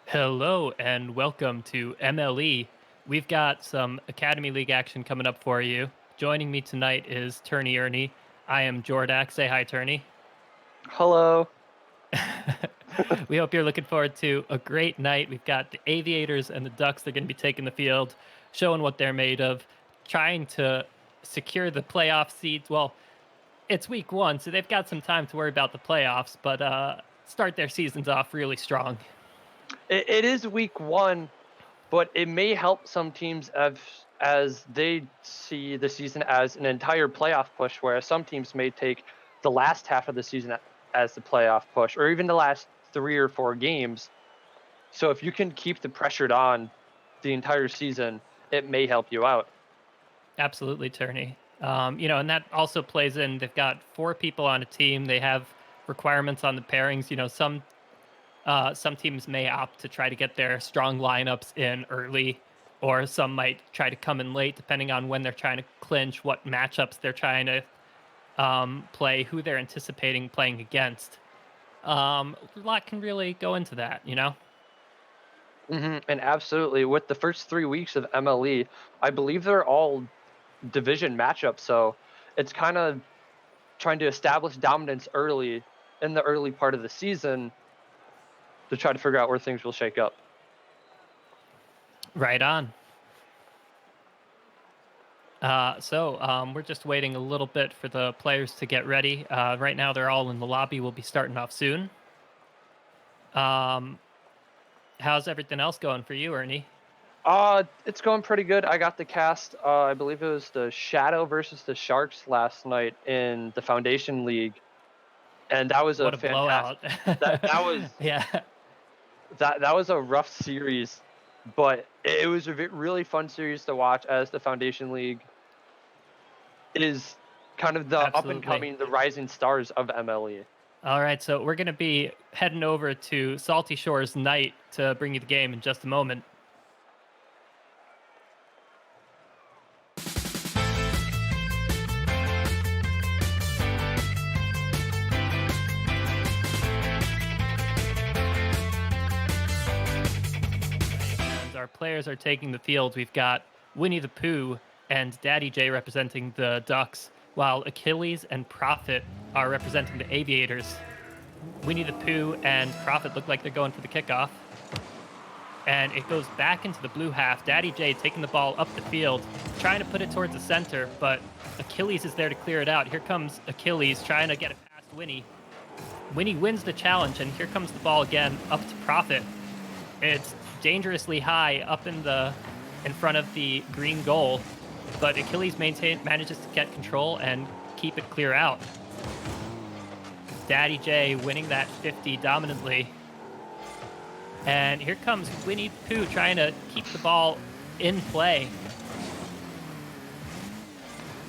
Hello and welcome to MLE. We've got some Academy League action coming up for you. Joining me tonight is Turney Ernie. I am Jordak. Say hi, Turney. Hello. We hope you're looking forward to a great night. We've got the Aviators and the Ducks. They're going to be taking the field, showing what they're made of, trying to secure the playoff seeds. Well, it's week one, so they've got some time to worry about the playoffs, but start their seasons off really strong. It is week one, but it may help some teams as they see the season as an entire playoff push, whereas some teams may take the last half of the season as the playoff push, or even the last 3 or 4 games. So if you can keep the pressure on the entire season, it may help you out. Absolutely, Turney. And that also plays in. They've got four people on a team. They have requirements on the pairings. Some teams may opt to try to get their strong lineups in early, or some might try to come in late, depending on when they're trying to clinch, what matchups they're trying to play, who they're anticipating playing against. A lot can really go into that. And absolutely, with the first 3 weeks of MLE, I believe they're all division matchups. So it's kind of trying to establish dominance early in the early part of the season to try to figure out where things will shake up. Right on. We're just waiting a little bit for the players to get ready. Right now, they're all in the lobby. We'll be starting off soon. Um, how's everything else going for you, Ernie? It's going pretty good. I got the cast. I believe it was the Shadow versus the Sharks last night in the Foundation League, and that was a What a fantastic. blowout! That was Yeah, that was a rough series, but it was a really fun series to watch as the Foundation League is kind of the up and absolutely. coming, the rising stars of MLE. All right, so we're going to be heading over to Salty Shores Night to bring you the game in just a moment. And our players are taking the field. We've got Winnie the Pooh and Daddy J representing the Ducks, while Achilles and Prophet are representing the Aviators. Winnie the Pooh and Prophet look like they're going for the kickoff. And it goes back into the blue half. Daddy J taking the ball up the field, trying to put it towards the center, but Achilles is there to clear it out. Here comes Achilles trying to get it past Winnie. Winnie wins the challenge, and here comes the ball again up to Prophet. It's dangerously high up in front of the green goal, but Achilles manages to get control and keep it clear out. Daddy J winning that 50 dominantly. And here comes Winnie the Pooh trying to keep the ball in play.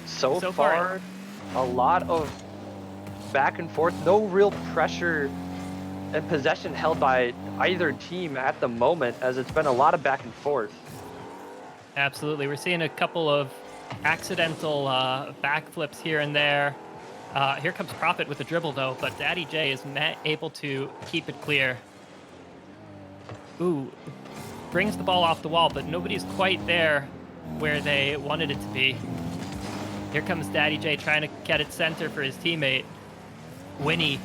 So So far, a lot of back and forth, no real pressure and possession held by either team at the moment, as it's been a lot of back and forth. absolutely. We're seeing a couple of accidental backflips here and there. Here comes Prophet with a dribble, though, but Daddy J is able to keep it clear. Ooh, brings the ball off the wall, but nobody's quite there where they wanted it to be. Here comes Daddy J trying to get it center for his teammate. Winnie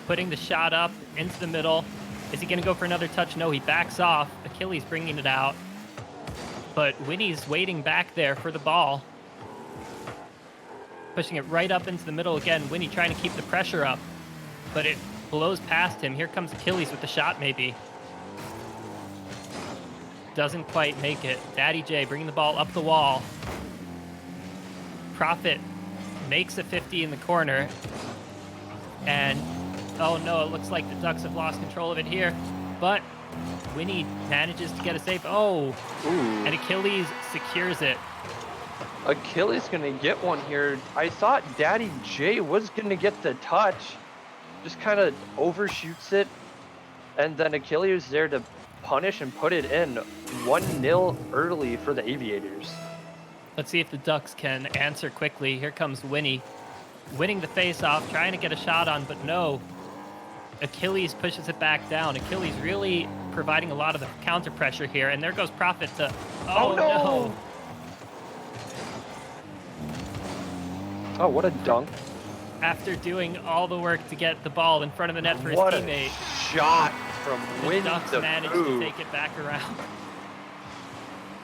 putting the shot up into the middle. Is he going to go for another touch? No, he backs off. Achilles bringing it out. But Winnie's waiting back there for the ball. Pushing it right up into the middle again. Winnie trying to keep the pressure up, but it blows past him. Here comes Achilles with the shot, maybe. Doesn't quite make it. Daddy J bringing the ball up the wall. Prophet makes a 50 in the corner. And, oh no, it looks like the Ducks have lost control of it here. But Winnie manages to get a save. Oh, Ooh. and Achilles secures it. Achilles gonna get one here. I thought Daddy J was gonna get the touch, just kind of overshoots it, and then Achilles there to punish and put it in 1-0 early for the Aviators. Let's see if the Ducks can answer quickly. Here comes Winnie, winning the face-off, trying to get a shot on, but no. Achilles pushes it back down. Achilles really providing a lot of the counter pressure here. And there goes Prophet to, Oh, no! Oh, what a dunk. After doing all the work to get the ball in front of the net for his What teammate, a shot from the Winnie Ducks the managed Pooh. to take it back around.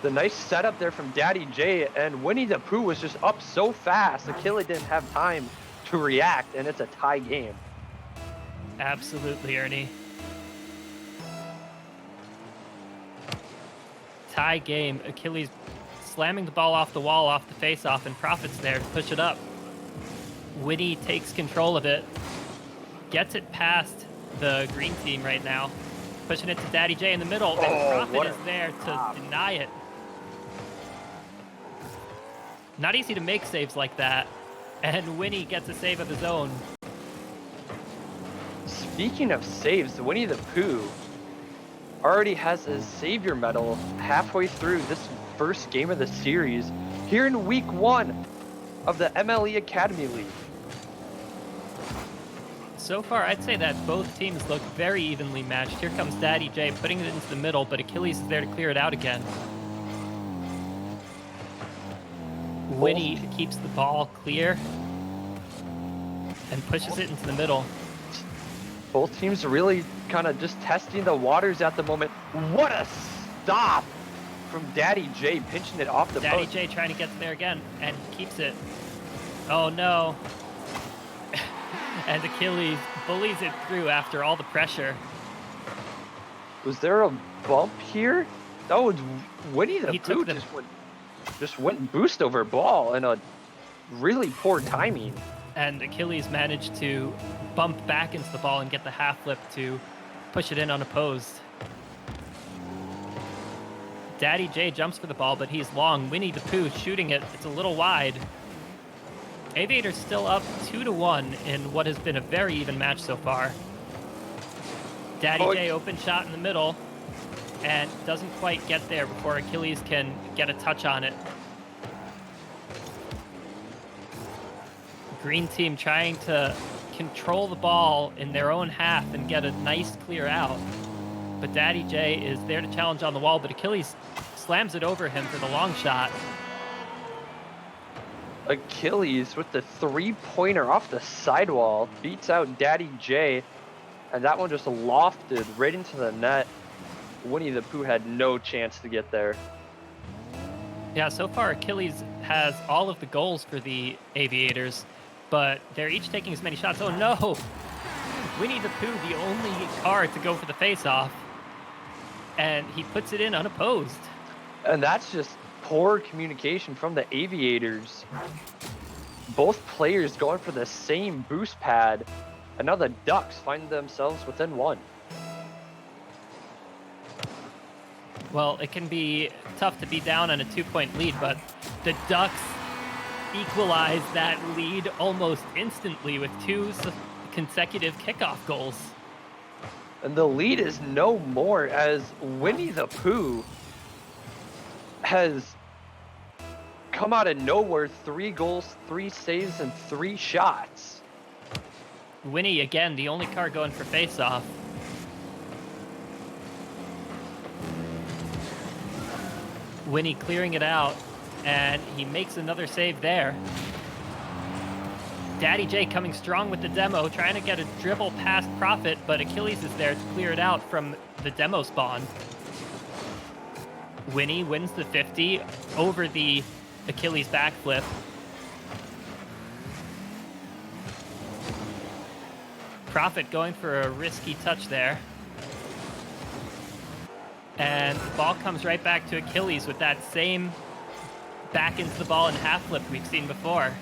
The nice setup there from Daddy J, and Winnie the Pooh was just up so fast. Achille didn't have time to react, and it's a tie game. Absolutely, Ernie. Tie game. Achilles slamming the ball off the wall, off the face-off, and Prophet's there to push it up. Winnie takes control of it, gets it past the green team right now, pushing it to Daddy J in the middle, and Prophet is there to deny it. Not easy to make saves like that, and Winnie gets a save of his own. Speaking of saves, Winnie the Pooh already has his Savior medal halfway through this first game of the series here in week 1 of the MLE Academy League. So far, I'd say that both teams look very evenly matched. Here comes Daddy J putting it into the middle, but Achilles is there to clear it out again. Winnie keeps the ball clear and pushes it into the middle. Both teams are really kind of just testing the waters at the moment. What a stop from Daddy J, pinching it off the Daddy post. J trying to get there again and keeps it. Oh no. And Achilles bullies it through after all the pressure. Was there a bump here? Oh, Winnie the He Pooh took just went boost over ball and a really poor timing. And Achilles managed to bump back into the ball and get the half flip to push it in unopposed. Daddy J jumps for the ball, but he's long. Winnie the Pooh shooting it. It's a little wide. Aviators still up 2-1 in what has been a very even match so far. Daddy J open shot in the middle and doesn't quite get there before Achilles can get a touch on it. Green team trying to control the ball in their own half and get a nice clear out. But Daddy J is there to challenge on the wall, but Achilles slams it over him for the long shot. Achilles with the three-pointer off the sidewall beats out Daddy J, and that one just lofted right into the net. Winnie the Pooh had no chance to get there. Yeah, so far Achilles has all of the goals for the Aviators, but they're each taking as many shots. Oh no! Winnie the Pooh, the only card to go for the face-off, and he puts it in unopposed. And that's just poor communication from the Aviators. Both players going for the same boost pad, and now the Ducks find themselves within one. Well, it can be tough to be down on a 2-point lead, but the Ducks equalize that lead almost instantly with 2 consecutive kickoff goals. And the lead is no more as Winnie the Pooh has come out of nowhere. 3 goals, 3 saves, and 3 shots. Winnie, again, the only card going for face-off. Winnie clearing it out, and he makes another save there. Daddy J coming strong with the demo, trying to get a dribble past Prophet, but Achilles is there to clear it out from the demo spawn. Winnie wins the 50 over the Achilles backflip. Prophet going for a risky touch there. And the ball comes right back to Achilles with that same back into the ball and half flip we've seen before.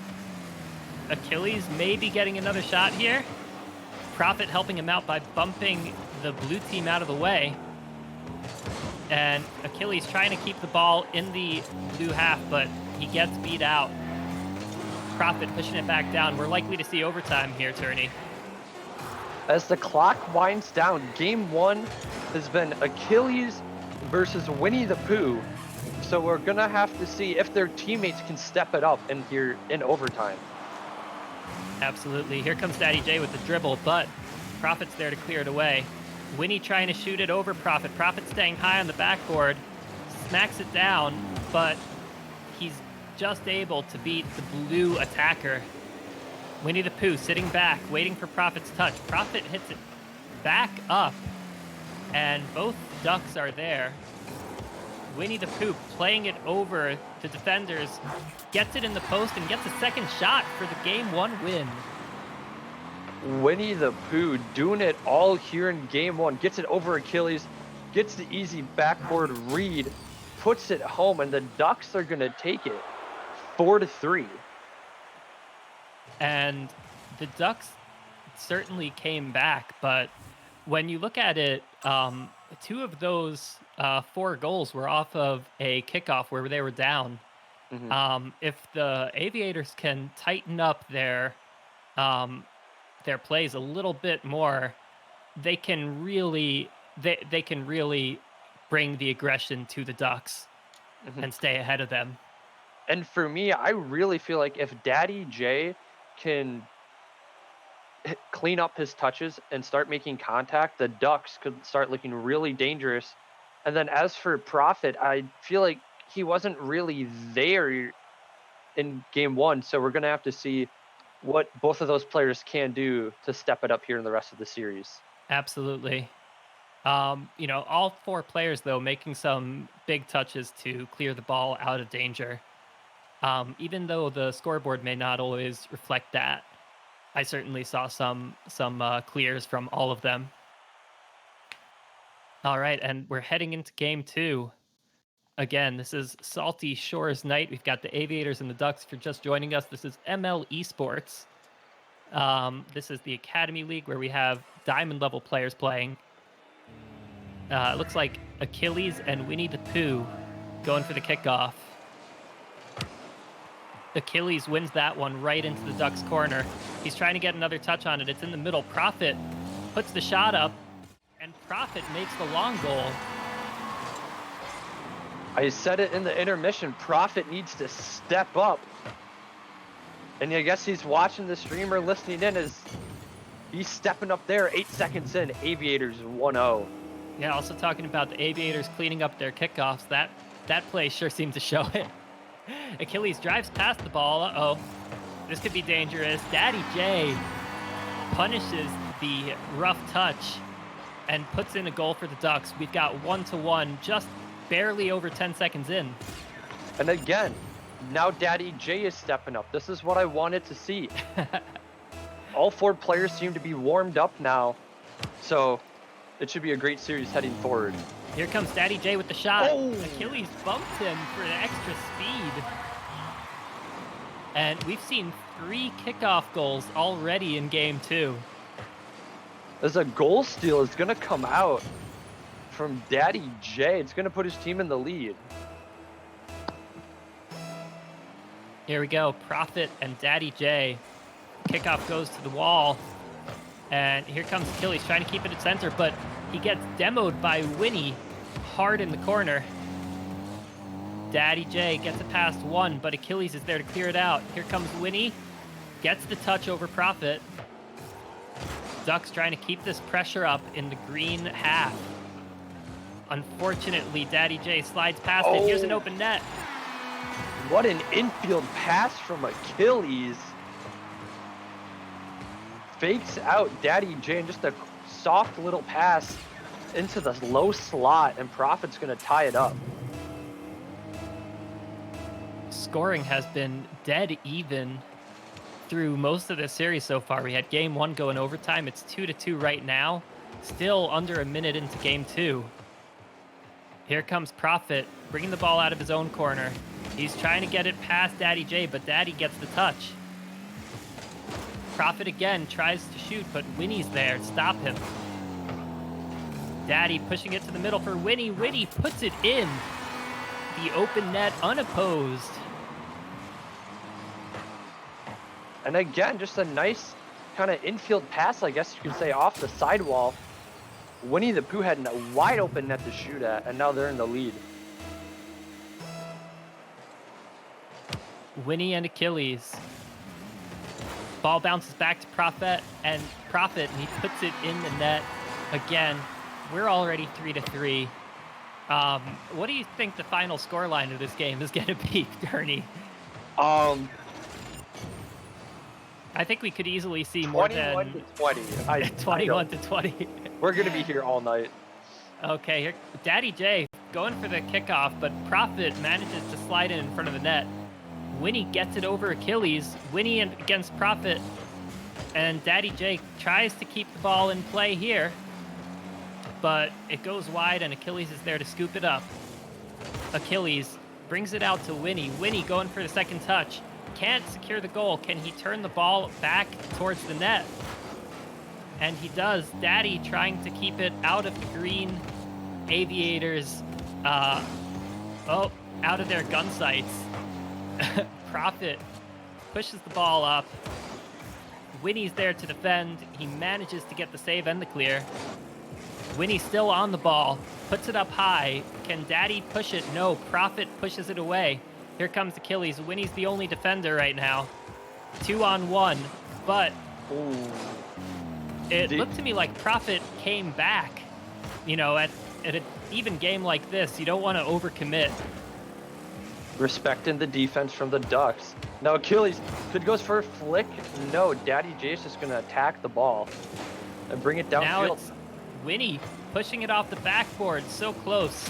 Achilles may be getting another shot here. Prophet helping him out by bumping the blue team out of the way. And Achilles trying to keep the ball in the blue half, but he gets beat out. Prophet pushing it back down. We're likely to see overtime here, Turney. As the clock winds down, game 1 has been Achilles versus Winnie the Pooh. So we're gonna have to see if their teammates can step it up in here in overtime. Absolutely. Here comes Daddy J with the dribble, but Prophet's there to clear it away. Winnie trying to shoot it over Prophet. Prophet staying high on the backboard, smacks it down, but he's just able to beat the blue attacker. Winnie the Pooh sitting back, waiting for Prophet's touch. Prophet hits it back up, and both ducks are there. Winnie the Pooh playing it over the defenders, gets it in the post, and gets a second shot for the Game 1 win. Winnie the Pooh doing it all here in Game 1. Gets it over Achilles, gets the easy backboard read, puts it home, and the Ducks are going to take it 4-3. And the Ducks certainly came back, but when you look at it, 2 of those 4 goals were off of a kickoff where they were down. If the Aviators can tighten up their plays a little bit more, they can really they can really bring the aggression to the Ducks and stay ahead of them. And for me, I really feel like if Daddy J can clean up his touches and start making contact, the Ducks could start looking really dangerous. And then as for Prophet, I feel like he wasn't really there in Game 1, so we're going to have to see what both of those players can do to step it up here in the rest of the series. Absolutely. All 4 players, though, making some big touches to clear the ball out of danger. Even though the scoreboard may not always reflect that, I certainly saw some clears from all of them. All right, and we're heading into Game 2. Again, this is Salty Shores Night. We've got the Aviators and the Ducks. If you're just joining us, this is MLE Esports. This is the Academy League where we have diamond level players playing. It looks like Achilles and Winnie the Pooh going for the kickoff. Achilles wins that one right into the Ducks' corner. He's trying to get another touch on it. It's in the middle. Prophet puts the shot up, and Prophet makes the long goal. I said it in the intermission, Prophet needs to step up. And I guess he's watching the stream or listening in as he's stepping up there. 8 seconds in, Aviators 1-0. Yeah, also talking about the Aviators cleaning up their kickoffs. That play sure seemed to show it. Achilles drives past the ball. Uh-oh. This could be dangerous. Daddy J punishes the rough touch and puts in a goal for the Ducks. We've got 1-1, just barely over 10 seconds in. And again, now Daddy J is stepping up. This is what I wanted to see. All 4 players seem to be warmed up now. So it should be a great series heading forward. Here comes Daddy J with the shot. Oh. Achilles bumped him for an extra speed. And we've seen 3 kickoff goals already in Game 2. As a goal steal is going to come out from Daddy J. It's going to put his team in the lead. Here we go. Prophet and Daddy J. Kickoff goes to the wall. And here comes Achilles trying to keep it at center, but he gets demoed by Winnie hard in the corner. Daddy J gets it past 1, but Achilles is there to clear it out. Here comes Winnie. Gets the touch over Prophet. Ducks trying to keep this pressure up in the green half. Unfortunately, Daddy J slides past it. Here's an open net. What an infield pass from Achilles. Fakes out Daddy J and just a soft little pass into the low slot, and Prophet's going to tie it up. Scoring has been dead even through most of the series so far. We had Game 1 go in overtime. It's 2-2 right now. Still under a minute into Game 2. Here comes Prophet, bringing the ball out of his own corner. He's trying to get it past Daddy J, but Daddy gets the touch. Prophet again tries to shoot, but Winnie's there to stop him. Daddy pushing it to the middle for Winnie. Winnie puts it in the open net unopposed. And again, just a nice kind of infield pass, I guess you could say, off the sidewall. Winnie the Pooh had a wide open net to shoot at, and now they're in the lead. Winnie and Achilles. Ball bounces back to Prophet, and he puts it in the net again. We're already 3-3. What do you think the final scoreline of this game is going to be, Gurney? Um, I think we could easily see more 21 than to 20. 21 to 20. We're gonna be here all night. Okay, here, Daddy J going for the kickoff, but Prophet manages to slide in front of the net. Winnie gets it over Achilles. Winnie against Prophet, and Daddy J tries to keep the ball in play here, but it goes wide, and Achilles is there to scoop it up. Achilles brings it out to Winnie. Winnie going for the second touch. Can't secure the goal. Can he turn the ball back towards the net? And he does. Daddy trying to keep it out of the green Aviators, out of their gun sights. Prophet pushes the ball up. Winnie's there to defend. He manages to get the save and the clear. Winnie still on the ball, puts it up high. Can Daddy push it? No, Prophet pushes it away. Here comes Achilles. Winnie's the only defender right now. 2-on-1, but it looked to me like Prophet came back. You know, at an even game like this, you don't want to overcommit. Respecting the defense from the Ducks. Now Achilles goes for a flick. No, Daddy J's just gonna attack the ball and bring it downfield. Now it's Winnie pushing it off the backboard, so close.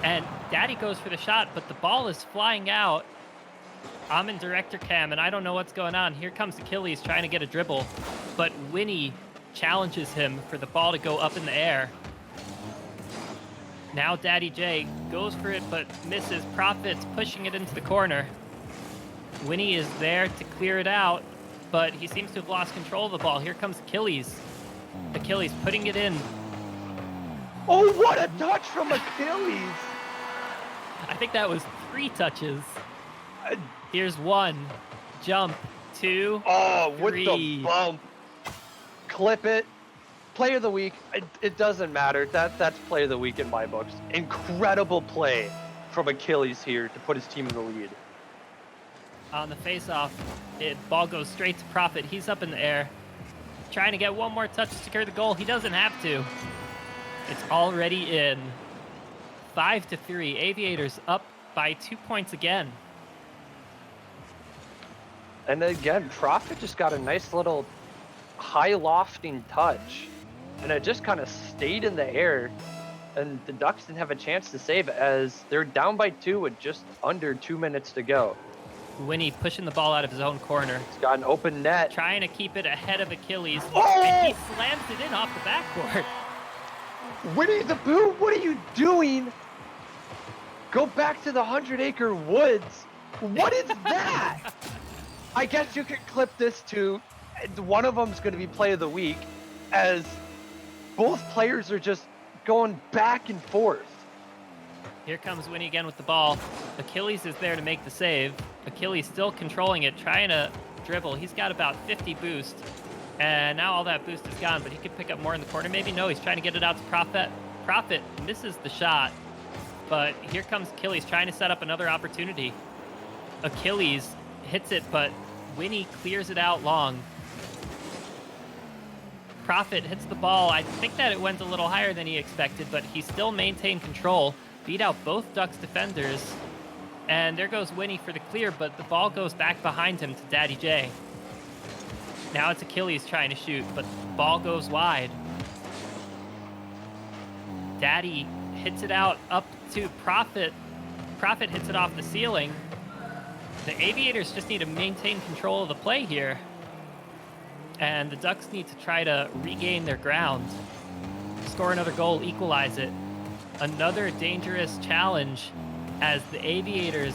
And Daddy goes for the shot, but the ball is flying out. I'm in director cam, and I don't know what's going on. Here comes Achilles trying to get a dribble, but Winnie challenges him for the ball to go up in the air. Now Daddy J goes for it, but misses. Prophet's pushing it into the corner. Winnie is there to clear it out, but he seems to have lost control of the ball. Here comes Achilles. Achilles putting it in. Oh, what a touch from Achilles! I think that was 3 touches. Here's 1. Jump. 2. Oh, 3. with the bump. Clip it. Play of the week. It doesn't matter. That's play of the week in my books. Incredible play from Achilles here to put his team in the lead. On the face-off, ball goes straight to Prophet. He's up in the air, trying to get one more touch to secure the goal. He doesn't have to. It's already in. 5-3. Aviators up by 2 points again. And again, Prophet just got a nice little high lofting touch, and it just kind of stayed in the air, and the Ducks didn't have a chance to save it as they're down by 2 with just under 2 minutes to go. Winnie pushing the ball out of his own corner. He's got an open net. Trying to keep it ahead of Achilles. Oh! And he slams it in off the backboard. Winnie the Pooh, what are you doing? Go back to the 100-acre woods. What is that? I guess you could clip this too. One of them's going to be play of the week, as both players are just going back and forth. Here comes Winnie again with the ball. Achilles is there to make the save. Achilles still controlling it, trying to dribble. He's got about 50 boost, and now all that boost is gone, but he could pick up more in the corner. Maybe no, he's trying to get it out to Prophet. Prophet misses the shot, but here comes Achilles trying to set up another opportunity. Achilles hits it, but Winnie clears it out long. Prophet hits the ball. I think that it went a little higher than he expected, but he still maintained control, beat out both Ducks defenders, and there goes Winnie for the clear, but the ball goes back behind him to Daddy J. Now it's Achilles trying to shoot, but the ball goes wide. Daddy hits it out up to Prophet. Prophet hits it off the ceiling. The Aviators just need to maintain control of the play here, and the Ducks need to try to regain their ground, score another goal, equalize it. Another dangerous challenge as the Aviators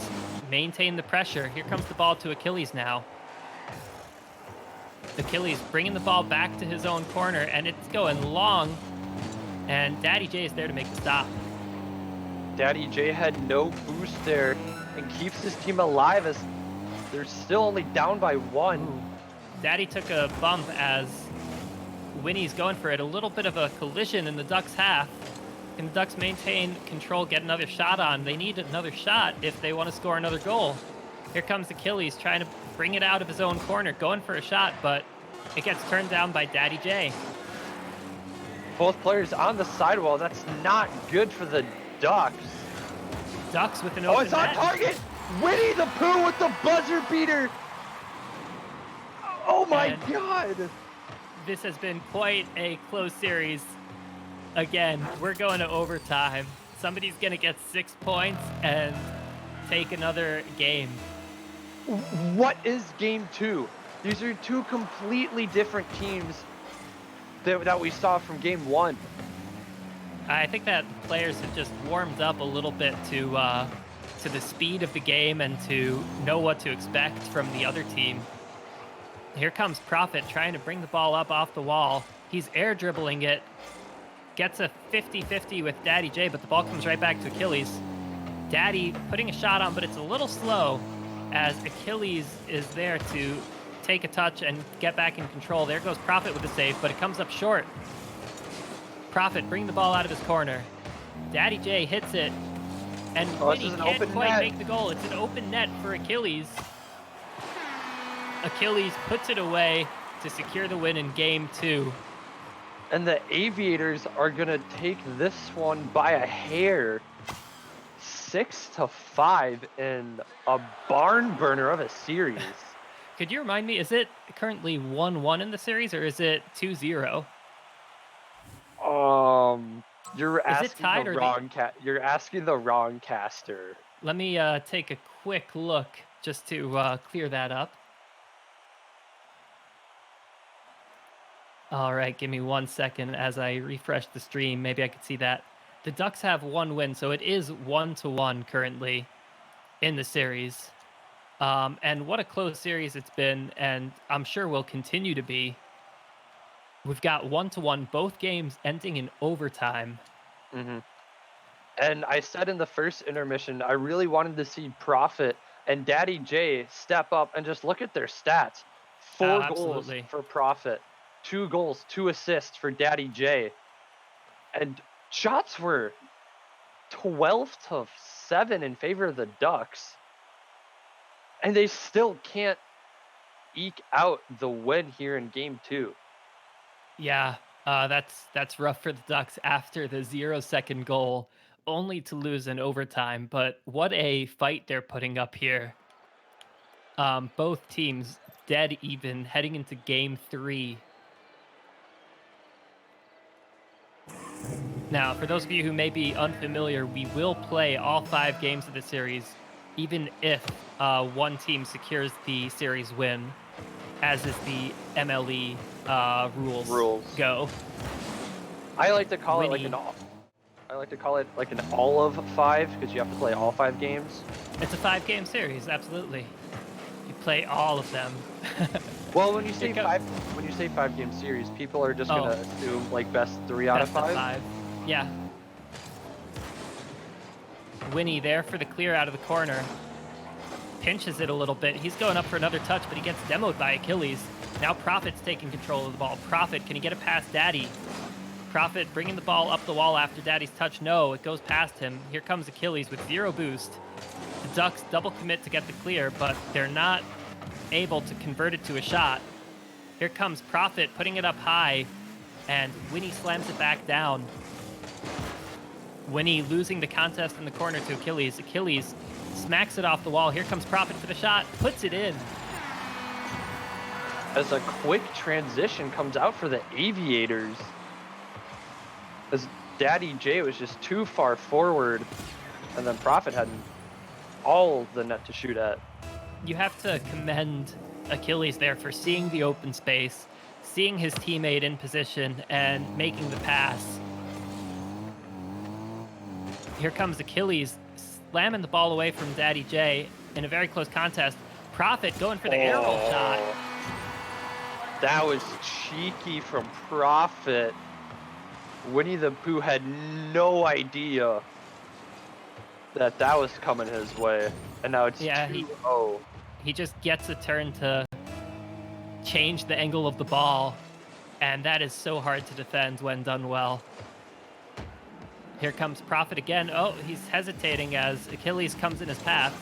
maintain the pressure. Here comes the ball to Achilles now. Achilles bringing the ball back to his own corner, and it's going long, and Daddy J is there to make the stop. Daddy J had no boost there and keeps his team alive as they're still only down by 1. Ooh. Daddy took a bump as Winnie's going for it. A little bit of a collision in the Ducks' half. Can the Ducks maintain control, get another shot on? They need another shot if they want to score another goal. Here comes Achilles trying to bring it out of his own corner, going for a shot, but it gets turned down by Daddy J. Both players on the sidewall. That's not good for the Ducks. Ducks with an Oh, open it's on net. target! Winnie the Pooh with the buzzer beater! Oh my And god! this has been quite a close series. Again, we're going to overtime. Somebody's going to get 6 points and take another game. What is game 2? These are two completely different teams that we saw from game 1. I think that the players have just warmed up a little bit to the speed of the game and to know what to expect from the other team. Here comes Prophet trying to bring the ball up off the wall. He's air dribbling it. Gets a 50-50 with Daddy J, but the ball comes right back to Achilles. Daddy putting a shot on, but it's a little slow as Achilles is there to take a touch and get back in control. There goes Prophet with the save, but it comes up short. Prophet bringing the ball out of his corner. Daddy J hits it, and Winnie can't quite make the goal. It's an open net for Achilles. Achilles puts it away to secure the win in game 2. And the Aviators are going to take this one by a hair. 6-5 in a barn burner of a series. Could you remind me, is it currently 1-1 in the series, or is it 2-0? You're asking the wrong you're asking the wrong caster. Let me take a quick look just to clear that up. All right, give me 1 second as I refresh the stream. Maybe I could see that. The Ducks have 1 win, so it is 1-1 currently in the series. And what a close series it's been, and I'm sure will continue to be. We've got 1-1, both games ending in overtime. Mm-hmm. And I said in the first intermission, I really wanted to see Prophet and Daddy J step up and just look at their stats. 4 goals for Prophet, 2 goals, 2 assists for Daddy J. And shots were 12-7 in favor of the Ducks. And they still can't eke out the win here in game 2. Yeah, that's rough for the Ducks after the 0-second goal, only to lose in overtime. But what a fight they're putting up here. Both teams dead even heading into game 3. Now, for those of you who may be unfamiliar, we will play all 5 games of the series, even if one team secures the series win, as is the MLE rules go. I like to call it like an all of 5 because you have to play all 5 games. It's a 5-game series, absolutely. You play all of them. Well, when you say 5-game series, people are just gonna assume like best 3 out of 5. Yeah. Winnie there for the clear out of the corner. Pinches it a little bit. He's going up for another touch, but he gets demoed by Achilles. Now Prophet's taking control of the ball. Prophet, can he get it past Daddy? Prophet bringing the ball up the wall after Daddy's touch. No, it goes past him. Here comes Achilles with 0 boost. The Ducks double commit to get the clear, but they're not able to convert it to a shot. Here comes Prophet putting it up high, and Winnie slams it back down. Winnie losing the contest in the corner to Achilles. Achilles smacks it off the wall. Here comes Prophet for the shot, puts it in. As a quick transition comes out for the Aviators. As Daddy J was just too far forward, and then Prophet had all the net to shoot at. You have to commend Achilles there for seeing the open space, seeing his teammate in position, and making the pass. Here comes Achilles slamming the ball away from Daddy J in a very close contest. Prophet going for the air roll shot. That was cheeky from Prophet. Winnie the Pooh had no idea that was coming his way. And now it's 2-0. He just gets a turn to change the angle of the ball, and that is so hard to defend when done well. Here comes Prophet again. Oh, he's hesitating as Achilles comes in his path.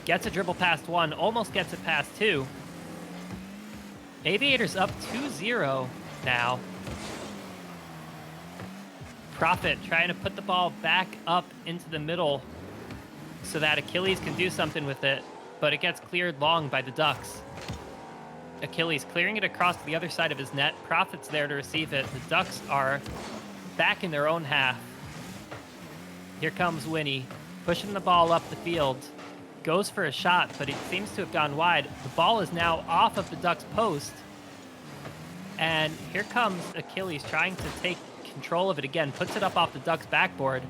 Gets a dribble past 1, almost gets it past 2. Aviators up 2-0 now. Prophet trying to put the ball back up into the middle so that Achilles can do something with it, but it gets cleared long by the Ducks. Achilles clearing it across to the other side of his net. Prophet's there to receive it. The Ducks are back in their own half. Here comes Winnie, pushing the ball up the field. Goes for a shot, but it seems to have gone wide. The ball is now off of the Ducks' post. And here comes Achilles trying to take control of it again. Puts it up off the Ducks' backboard.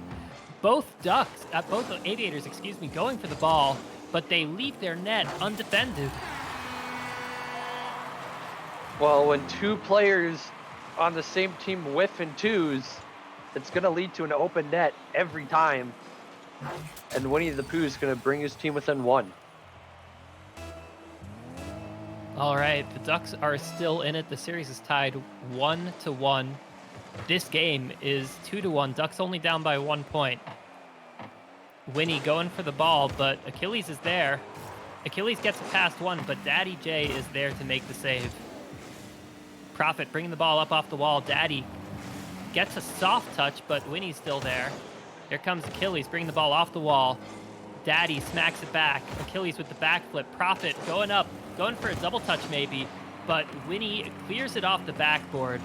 Both Aviators, going for the ball, but they leave their net undefended. Well, when two players on the same team whiff in twos, it's going to lead to an open net every time. And Winnie the Pooh is going to bring his team within one. All right, the Ducks are still in it. The series is tied 1-1. This game is 2-1. Ducks only down by 1 point. Winnie going for the ball, but Achilles is there. Achilles gets it past one, but Daddy J is there to make the save. Prophet bringing the ball up off the wall. Daddy gets a soft touch, but Winnie's still there. Here comes Achilles bringing the ball off the wall. Daddy smacks it back. Achilles with the backflip. Prophet going up, going for a double touch maybe, but Winnie clears it off the backboard.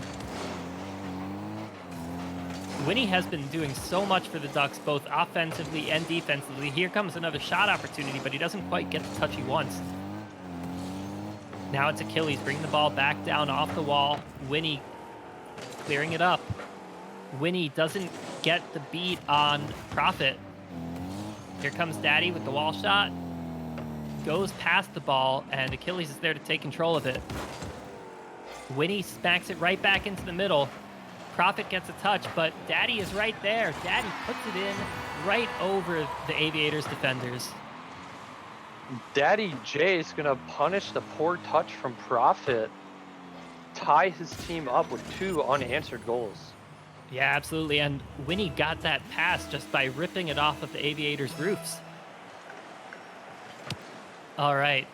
Winnie has been doing so much for the Ducks, both offensively and defensively. Here comes another shot opportunity, but he doesn't quite get the touch he wants. Now it's Achilles bringing the ball back down off the wall. Winnie clearing it up. Winnie doesn't get the beat on Prophet. Here comes Daddy with the wall shot. Goes past the ball, and Achilles is there to take control of it. Winnie smacks it right back into the middle. Prophet gets a touch, but Daddy is right there. Daddy puts it in right over the Aviators defenders. Daddy J is going to punish the poor touch from Prophet, tie his team up with 2 unanswered goals. Yeah, absolutely. And Winnie got that pass just by ripping it off of the Aviators' roofs. All right,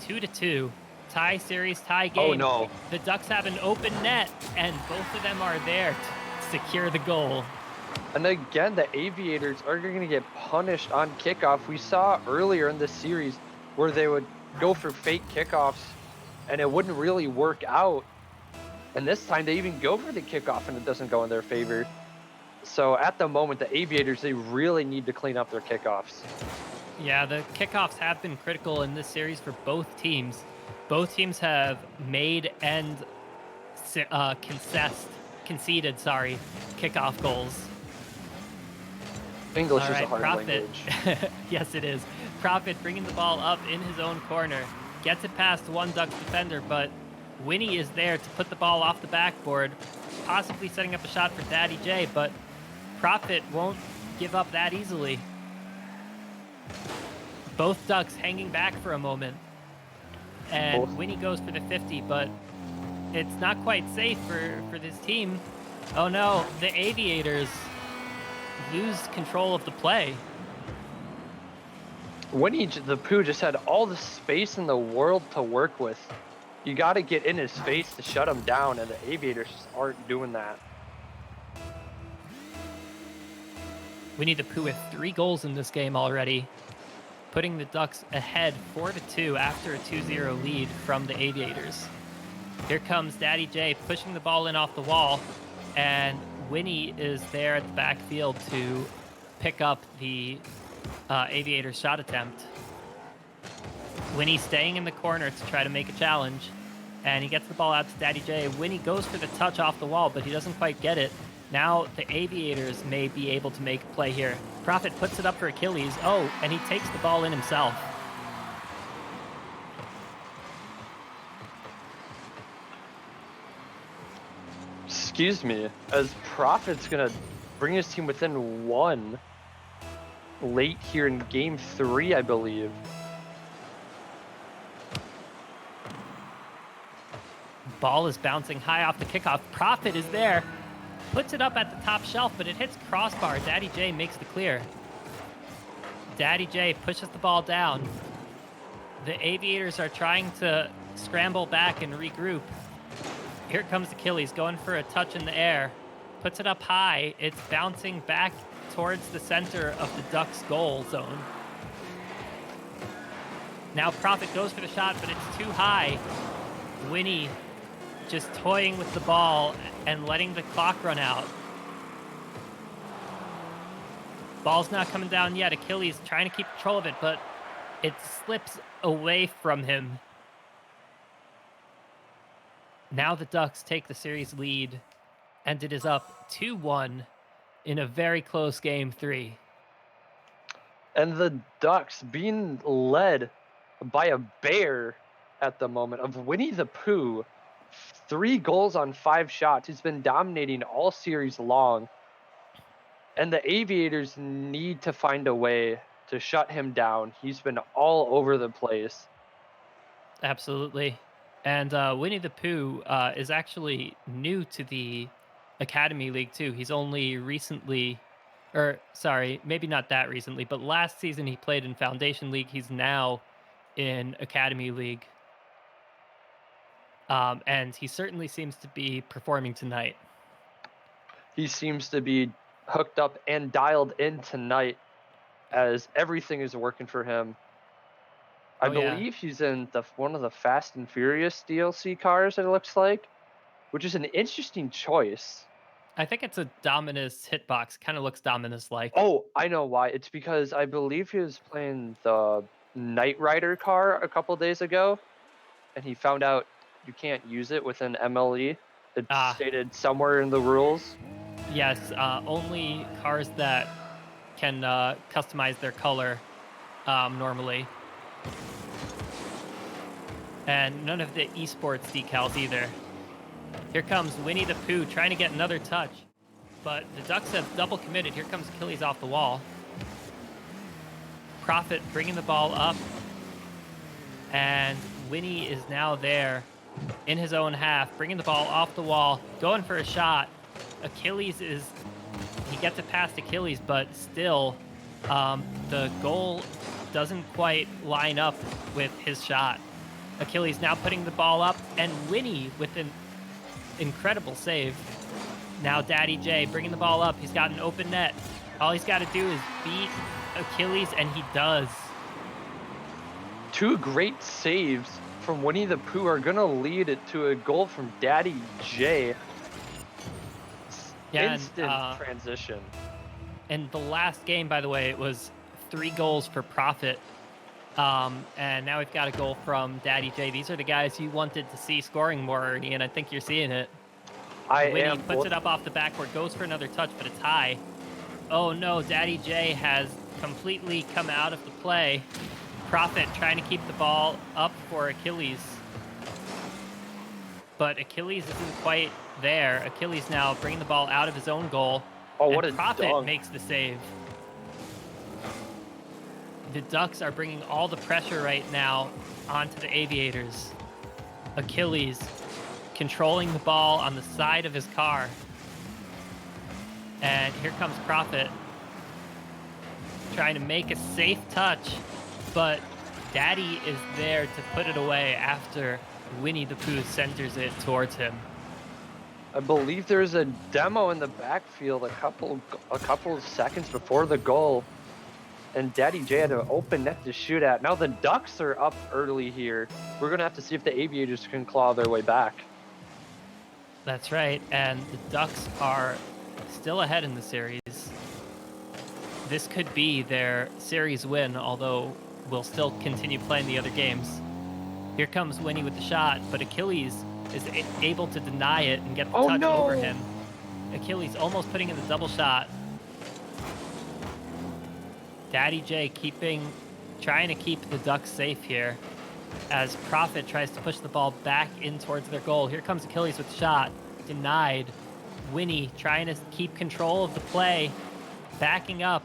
2-2. Tie series, tie game. Oh, no. The Ducks have an open net, and both of them are there to secure the goal. And again, the Aviators are going to get punished on kickoff. We saw earlier in this series where they would go for fake kickoffs, and it wouldn't really work out. And this time they even go for the kickoff, and it doesn't go in their favor. So at the moment, the Aviators, they really need to clean up their kickoffs. Yeah, the kickoffs have been critical in this series for both teams. Both teams have made and conceded kickoff goals. English All is right, a hard Prophet. language. Yes, it is. Prophet bringing the ball up in his own corner. Gets it past one Ducks defender, but Winnie is there to put the ball off the backboard, possibly setting up a shot for Daddy J, but Prophet won't give up that easily. Both Ducks hanging back for a moment. And Winnie goes for the 50, but it's not quite safe for this team. Oh no, the Aviators lose control of the play. Winnie the Pooh just had all the space in the world to work with. You got to get in his face to shut him down, and the Aviators just aren't doing that. Winnie the Pooh with 3 goals in this game already, putting the Ducks ahead 4-2 after a 2-0 lead from the Aviators. Here comes Daddy J pushing the ball in off the wall, and Winnie is there at the backfield to pick up the Aviators shot attempt. Winnie staying in the corner to try to make a challenge, and he gets the ball out to Daddy J. Winnie goes for the touch off the wall, but he doesn't quite get it. Now the Aviators may be able to make a play here. Prophet puts it up for Achilles. Oh, and he takes the ball in himself. Excuse me, as Prophet's going to bring his team within 1 late here in game 3, I believe. Ball is bouncing high off the kickoff. Prophet is there. Puts it up at the top shelf, but it hits crossbar. Daddy J makes the clear. Daddy J pushes the ball down. The Aviators are trying to scramble back and regroup. Here comes Achilles going for a touch in the air. puts it up high. It's bouncing back towards the center of the Ducks' goal zone. Now Prophet goes for the shot, but it's too high. Winnie just toying with the ball and letting the clock run out. Ball's not coming down yet. Achilles trying to keep control of it, but it slips away from him. Now the Ducks take the series lead, and it is up 2-1 in a very close game 3. And the Ducks being led by a bear at the moment of Winnie the Pooh. 3 goals on 5 shots. He's been dominating all series long. And the Aviators need to find a way to shut him down. He's been all over the place. Absolutely. And Winnie the Pooh is actually new to the Academy League, too. He's only recently, or sorry, maybe not that recently, but last season he played in Foundation League. He's now in Academy League. And he certainly seems to be performing tonight. He seems to be hooked up and dialed in tonight as everything is working for him. I believe he's in one of the Fast and Furious DLC cars, it looks like, which is an interesting choice. I think it's a Dominus hitbox. Kind of looks Dominus-like. Oh, I know why. It's because I believe he was playing the Knight Rider car a couple days ago, and he found out you can't use it within MLE. It's stated somewhere in the rules. Yes, only cars that can customize their color normally. And none of the Esports decals either. Here comes Winnie the Pooh trying to get another touch. But the Ducks have double committed. Here comes Achilles off the wall. Prophet bringing the ball up. And Winnie is now there in his own half, bringing the ball off the wall, going for a shot. Achilles he gets it past Achilles, but still the goal doesn't quite line up with his shot. Achilles now putting the ball up, and Winnie with an incredible save. Now Daddy J bringing the ball up. He's got an open net. All he's got to do is beat Achilles, and he does. 2 great saves from Winnie the Pooh are going to lead it to a goal from Daddy J. Yeah, instant transition. And the last game, by the way, it was 3 goals for Prophet. And now we've got a goal from Daddy J. These are the guys you wanted to see scoring more, Ernie, and I think you're seeing it. Winnie puts it up off the backboard, goes for another touch, but it's high. Oh no, Daddy J has completely come out of the play. Prophet trying to keep the ball up for Achilles. But Achilles isn't quite there. Achilles now bringing the ball out of his own goal. Oh, what and a Prophet dunk. makes the save. The Ducks are bringing all the pressure right now onto the Aviators. Achilles controlling the ball on the side of his car. And here comes Prophet trying to make a safe touch, but Daddy is there to put it away after Winnie the Pooh centers it towards him. I believe there's a demo in the backfield a couple of seconds before the goal, and Daddy J had an open net to shoot at. Now the Ducks are up early here. We're going to have to see if the Aviators can claw their way back. That's right, and the Ducks are still ahead in the series. This could be their series win, although we'll still continue playing the other games. Here comes Winnie with the shot, but Achilles is able to deny it and get the touch over him. Achilles almost putting in the double shot. Daddy J trying to keep the Ducks safe here as Prophet tries to push the ball back in towards their goal. Here comes Achilles with the shot. Denied. Winnie trying to keep control of the play. Backing up.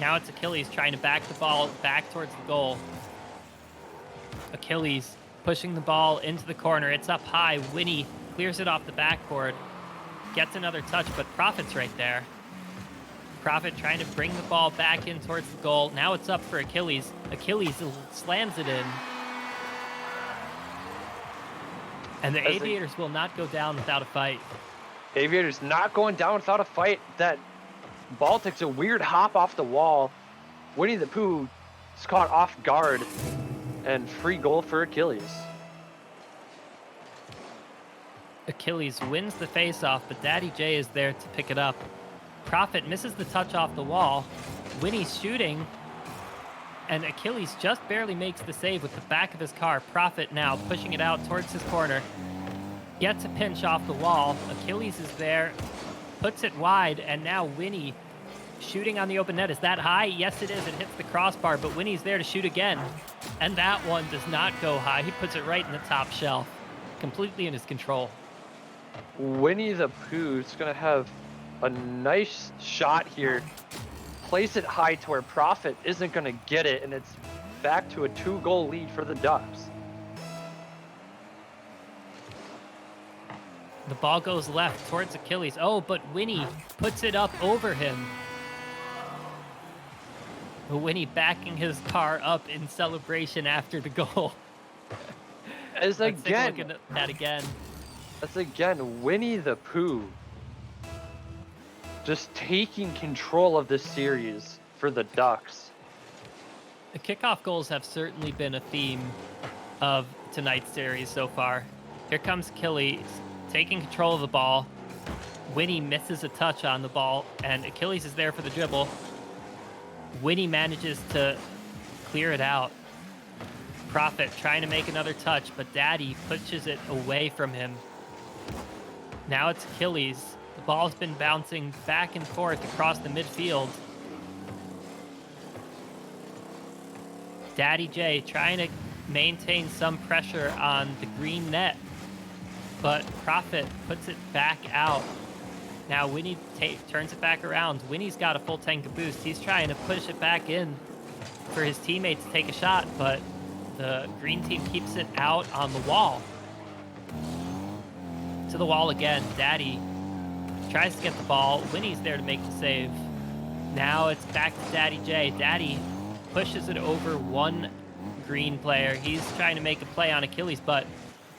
Now it's Achilles trying to back the ball back towards the goal. Achilles pushing the ball into the corner. It's up high. Winnie clears it off the backboard. Gets another touch, but Prophet's right there. Prophet trying to bring the ball back in towards the goal. Now it's up for Achilles. Achilles slams it in. And the Aviators will not go down without a fight. Aviators not going down without a fight. That ball takes a weird hop off the wall. Winnie the Pooh is caught off guard, and free goal for Achilles. Achilles wins the faceoff, but Daddy J is there to pick it up. Prophet misses the touch off the wall. Winnie's shooting, and Achilles just barely makes the save with the back of his car. Prophet now pushing it out towards his corner. Gets a pinch off the wall. Achilles is there, puts it wide, and now Winnie shooting on the open net. Is that high? Yes, it is. It hits the crossbar, but Winnie's there to shoot again. And that one does not go high. He puts it right in the top shelf, completely in his control. Winnie the Pooh's going to have a nice shot here. Place it high to where Prophet isn't going to get it, and it's back to a 2-goal lead for the Ducks. The ball goes left towards Achilles. Oh, but Winnie puts it up over him. Winnie backing his car up in celebration after the goal. Let's take a look at that again. That's again Winnie the Pooh just taking control of this series for the Ducks. The kickoff goals have certainly been a theme of tonight's series so far. Here comes Achilles taking control of the ball. Winnie misses a touch on the ball, and Achilles is there for the dribble. Winnie manages to clear it out. Prophet trying to make another touch, but Daddy pushes it away from him. Now it's Achilles. The ball's been bouncing back and forth across the midfield. Daddy J trying to maintain some pressure on the green net, but Prophet puts it back out. Now Winnie turns it back around. Winnie's got a full tank of boost. He's trying to push it back in for his teammates to take a shot, but the green team keeps it out on the wall. To the wall again. Daddy tries to get the ball. Winnie's there to make the save. Now it's back to Daddy J. Daddy pushes it over one green player. He's trying to make a play on Achilles, but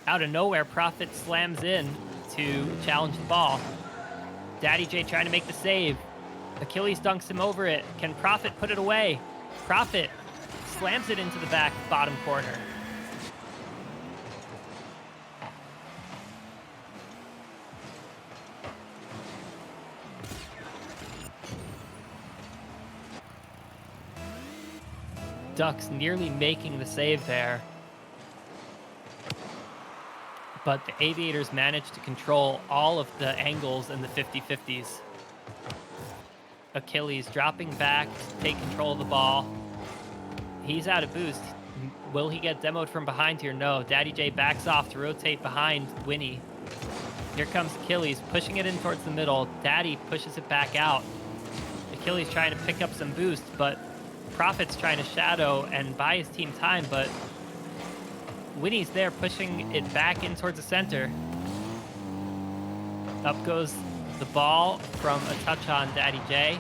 out of nowhere, Prophet slams in to challenge the ball. Daddy J trying to make the save. Achilles dunks him over it. Can Prophet put it away? Prophet slams it into the back bottom corner. Ducks nearly making the save there. But the Aviators managed to control all of the angles in the 50-50s. Achilles dropping back to take control of the ball. He's out of boost. Will he get demoed from behind here? No. Daddy J backs off to rotate behind Winnie. Here comes Achilles, pushing it in towards the middle. Daddy pushes it back out. Achilles trying to pick up some boost, but Prophet's trying to shadow and buy his team time, but Winnie's there pushing it back in towards the center. Up goes the ball from a touch on Daddy J.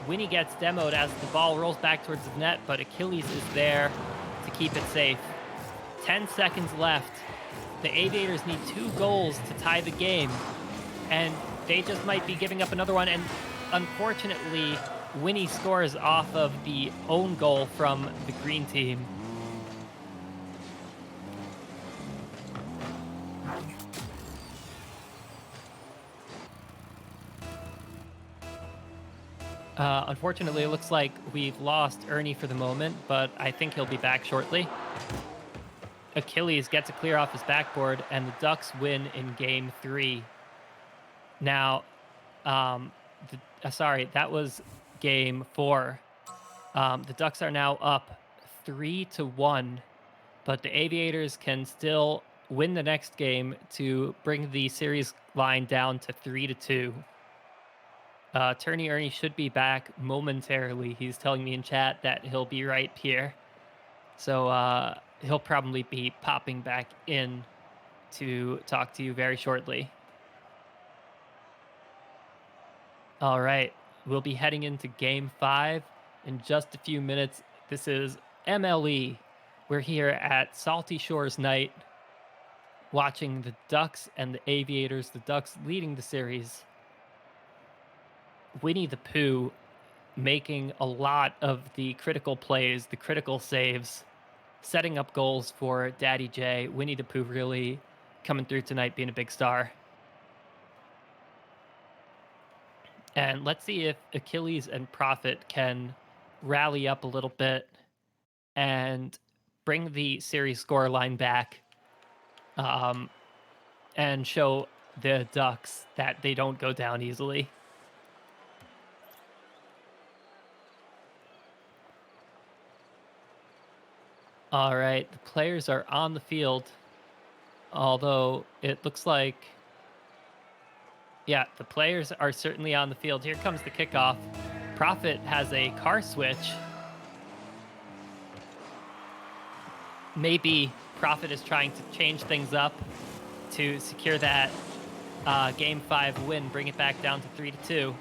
Winnie gets demoed as the ball rolls back towards the net, but Achilles is there to keep it safe. 10 seconds left. The Aviators need 2 goals to tie the game, and they just might be giving up another one, and unfortunately, Winnie scores off of the own goal from the green team. Unfortunately, it looks like we've lost Ernie for the moment, but I think he'll be back shortly. Achilles gets a clear off his backboard, and the Ducks win in Game 3. Now, sorry, that was Game 4. The Ducks are now up 3-1, but the Aviators can still win the next game to bring the series line down to 3-2. Attorney Ernie should be back momentarily. He's telling me in chat that he'll be right here. So he'll probably be popping back in to talk to you very shortly. All right. We'll be heading into Game 5 in just a few minutes. This is MLE. We're here at Salty Shores Night. watching the Ducks and the Aviators, the Ducks leading the series. Winnie the Pooh making a lot of the critical plays, the critical saves, setting up goals for Daddy J. Winnie the Pooh really coming through tonight, being a big star. And let's see if Achilles and Prophet can rally up a little bit and bring the series scoreline back, and show the Ducks that they don't go down easily. All right, the players are on the field, although it looks like, yeah, the players are certainly on the field. Here comes the kickoff. Prophet has a car switch. Maybe Prophet is trying to change things up to secure that Game 5 win, bring it back down to 3-2.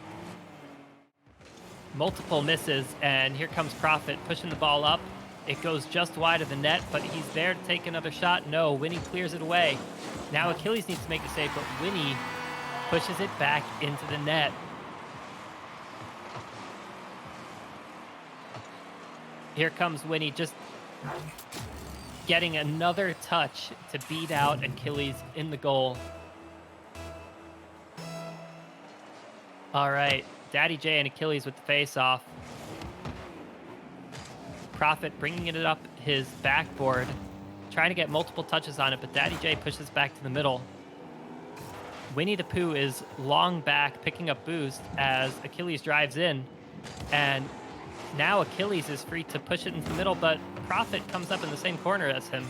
Multiple misses, and here comes Prophet pushing the ball up. It goes just wide of the net, but he's there to take another shot. No, Winnie clears it away. Now Achilles needs to make the save, but Winnie pushes it back into the net. Here comes Winnie, just getting another touch to beat out Achilles in the goal. All right, Daddy J and Achilles with the face-off. Prophet bringing it up his backboard, trying to get multiple touches on it, but Daddy J pushes back to the middle. Winnie the Pooh is long back, picking up boost as Achilles drives in, and now Achilles is free to push it into the middle, but Prophet comes up in the same corner as him.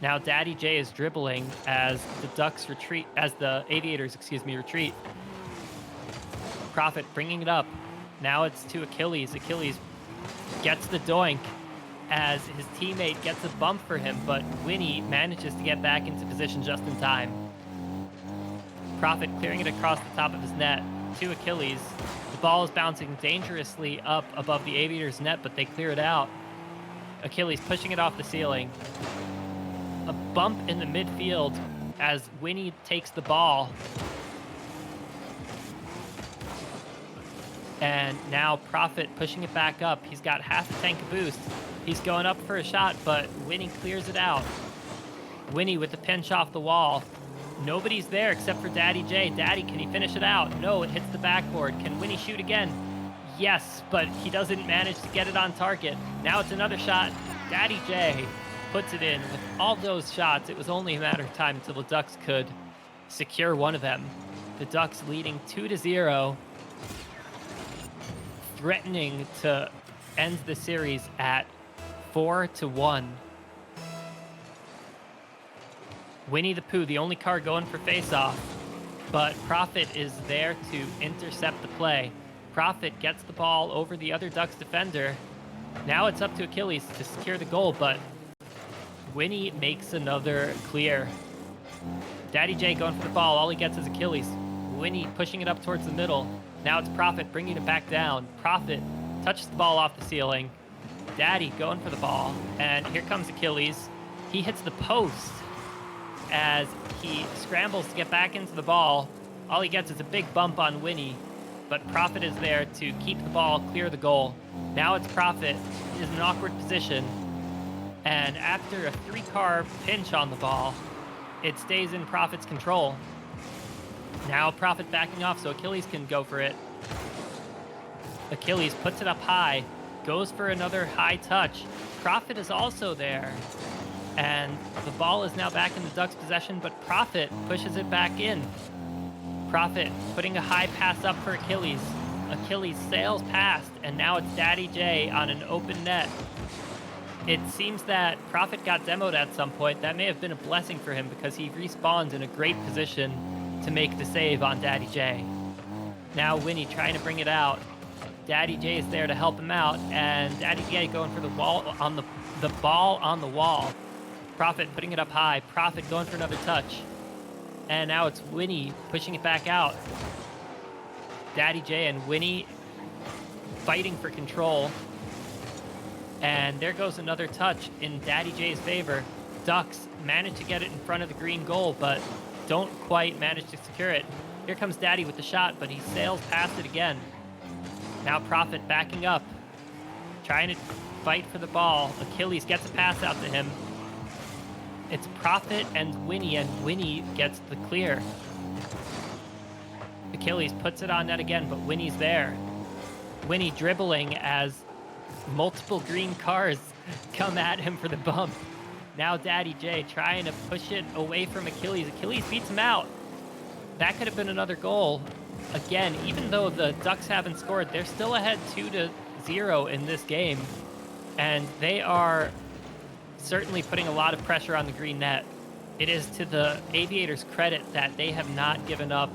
Now Daddy J is dribbling as the Ducks retreat, as the Aviators, retreat. Prophet bringing it up. Now it's to Achilles. Achilles gets the doink as his teammate gets a bump for him, but Winnie manages to get back into position just in time. Prophet clearing it across the top of his net to Achilles. The ball is bouncing dangerously up above the Aviators' net, but they clear it out. Achilles pushing it off the ceiling. A bump in the midfield as Winnie takes the ball. And now Prophet pushing it back up. He's got half a tank of boost. He's going up for a shot, but Winnie clears it out. Winnie with the pinch off the wall. Nobody's there except for Daddy J. Daddy, can he finish it out? No, it hits the backboard. Can Winnie shoot again? Yes, but he doesn't manage to get it on target. Now it's another shot. Daddy J puts it in. With all those shots, it was only a matter of time until the Ducks could secure one of them. The Ducks leading 2-0, threatening to end the series at 4-1. Winnie the Pooh, the only car going for face-off, but Prophet is there to intercept the play. Prophet gets the ball over the other Ducks defender. Now it's up to Achilles to secure the goal, but Winnie makes another clear. Daddy J going for the ball. All he gets is Achilles. Winnie pushing it up towards the middle. Now it's Prophet bringing it back down. Prophet touches the ball off the ceiling. Daddy going for the ball, and here comes Achilles. He hits the post as he scrambles to get back into the ball. All he gets is a big bump on Winnie, but Prophet is there to keep the ball, clear the goal. Now it's Prophet. He is in an awkward position, and after a 3-car pinch on the ball, it stays in Prophet's control. Now Prophet backing off so Achilles can go for it. Achilles puts it up high, goes for another high touch. Prophet is also there. And the ball is now back in the Ducks' possession, but Prophet pushes it back in. Prophet putting a high pass up for Achilles. Achilles sails past, and now it's Daddy J on an open net. It seems that Prophet got demoed at some point. That may have been a blessing for him because he respawns in a great position to make the save on Daddy J. Now Winnie trying to bring it out. Daddy J is there to help him out, and Daddy J going for the ball on the wall. Prophet putting it up high. Prophet going for another touch. And now it's Winnie pushing it back out. Daddy J and Winnie fighting for control. And there goes another touch in Daddy J's favor. Ducks manage to get it in front of the green goal, but don't quite manage to secure it. Here comes Daddy with the shot, but he sails past it again. Now Prophet backing up, trying to fight for the ball. Achilles gets a pass out to him. It's Prophet and Winnie gets the clear. Achilles puts it on net again, but Winnie's there. Winnie dribbling as multiple green cars come at him for the bump. Now Daddy J trying to push it away from Achilles. Achilles beats him out. That could have been another goal. Again, even though the Ducks haven't scored, they're still ahead 2-0 in this game. And they are certainly putting a lot of pressure on the green net. It is to the Aviators' credit that they have not given up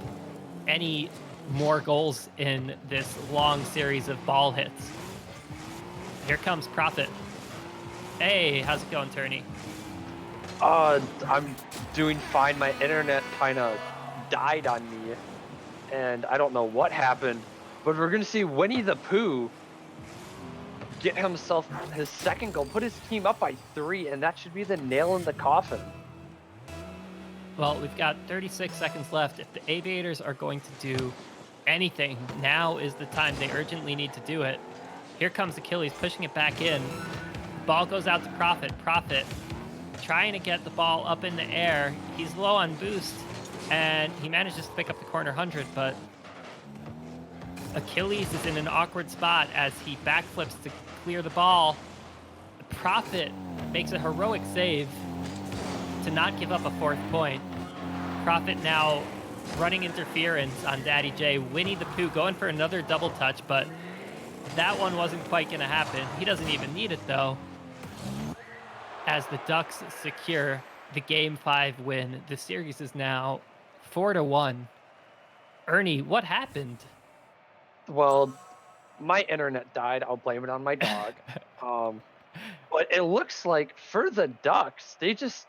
any more goals in this long series of ball hits. Here comes Prophet. Hey, how's it going, Turney? I'm doing fine. My internet kind of died on me, and I don't know what happened, but we're gonna see Winnie the Pooh get himself his second goal, put his team up by 3, and that should be the nail in the coffin. Well, we've got 36 seconds left. If the Aviators are going to do anything, now is the time. They urgently need to do it. Here comes Achilles pushing it back in. Ball goes out to Prophet. Prophet trying to get the ball up in the air. He's low on boost, and he manages to pick up the corner 100, but Achilles is in an awkward spot as he backflips to clear the ball. Prophet makes a heroic save to not give up a 4th point. Prophet now running interference on Daddy J. Winnie the Pooh going for another double touch, but that one wasn't quite going to happen. He doesn't even need it, though, as the Ducks secure the Game 5 win. The series is now 4-1. Ernie, what happened? Well, my internet died. I'll blame it on my dog. But it looks like for the Ducks, they just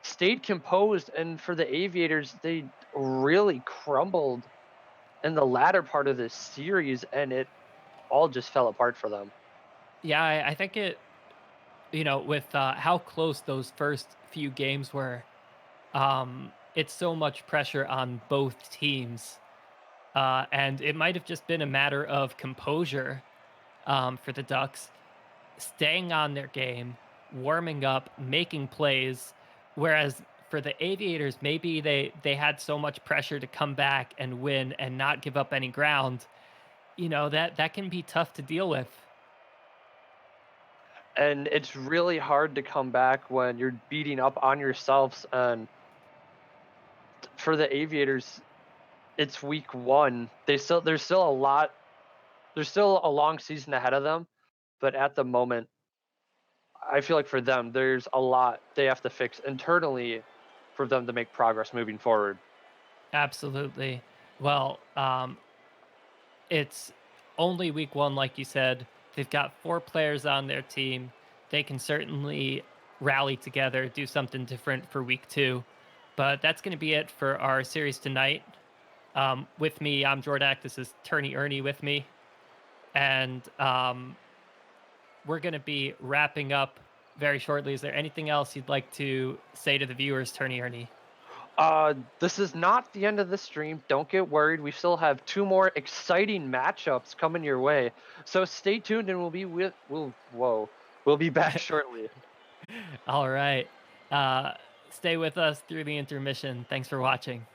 stayed composed, and for the Aviators, they really crumbled in the latter part of this series, and it all just fell apart for them. Yeah, I think it, with how close those first few games were, it's so much pressure on both teams. And it might have just been a matter of composure for the Ducks, staying on their game, warming up, making plays. Whereas for the Aviators, maybe they had so much pressure to come back and win and not give up any ground. That can be tough to deal with. And it's really hard to come back when you're beating up on yourselves. And for the Aviators, it's week 1. There's still a long season ahead of them, but at the moment, I feel like for them, there's a lot they have to fix internally for them to make progress moving forward. Absolutely. Well, it's only week 1, like you said. They've got 4 players on their team. They can certainly rally together, do something different for week 2. But that's going to be it for our series tonight. With me, I'm Jordak. This is Turney Ernie with me. And we're going to be wrapping up very shortly. Is there anything else you'd like to say to the viewers, Turney Ernie? This is not the end of the stream. Don't get worried. We still have 2 more exciting matchups coming your way. So stay tuned, and we'll be back shortly. All right. Stay with us through the intermission. Thanks for watching.